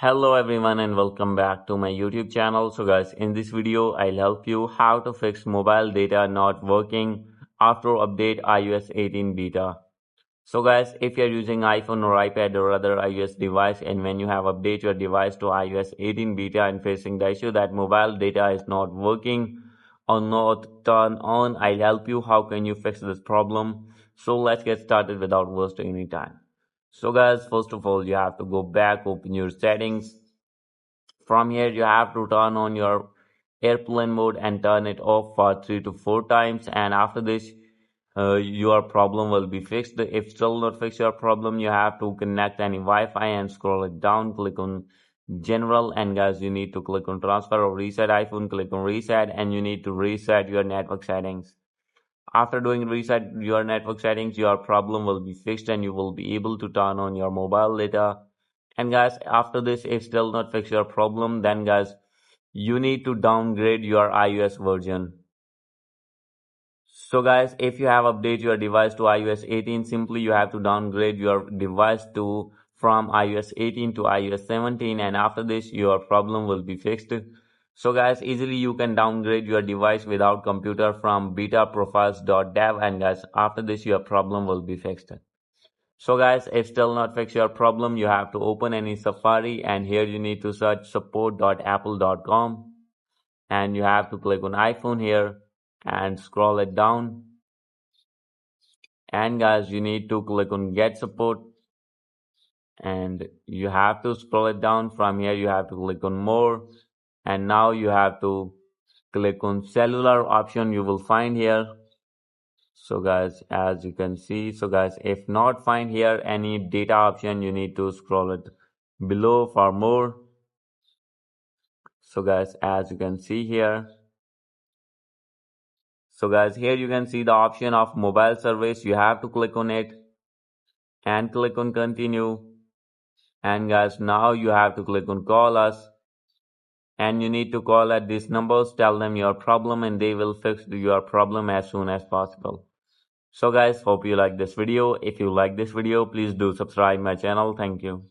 Hello everyone and welcome back to my YouTube channel. So guys, in this video I'll help you how to fix mobile data not working after update iOS 18 beta. So guys, if you're using iPhone or iPad or other iOS device and when you have update your device to iOS 18 beta and facing the issue that mobile data is not working or not turn on, I'll help you how can you fix this problem. So let's get started without wasting any time. So guys, first of all, you have to go back, open your settings. From here, you have to turn on your airplane mode and turn it off for 3 to 4 times. And after this, your problem will be fixed. If still not fix your problem, you have to connect any Wi-Fi and scroll it down. Click on General, and guys, you need to click on Transfer or Reset iPhone. Click on Reset, and you need to reset your network settings. After doing reset your network settings, your problem will be fixed and you will be able to turn on your mobile data. And guys, after this, if still not fix your problem, then guys, you need to downgrade your iOS version. So guys, if you have updated your device to iOS 18, simply you have to downgrade your device to from iOS 18 to iOS 17, and after this your problem will be fixed. So guys, easily you can downgrade your device without computer from betaprofiles.dev, and guys, after this your problem will be fixed. So guys, if still not fix your problem, you have to open any Safari and here you need to search support.apple.com and you have to click on iPhone here and scroll it down. And guys, you need to click on get support and you have to scroll it down. From here you have to click on more, and now you have to click on cellular option you will find here. So guys, as you can see, so guys, if not find here any data option, you need to scroll it below for more. So guys, as you can see here, so guys, here you can see the option of mobile service. You have to click on it and click on continue. And guys, now you have to click on call us, and you need to call at these numbers, tell them your problem, and they will fix your problem as soon as possible. So guys, hope you like this video. If you like this video, please do subscribe my channel. Thank you.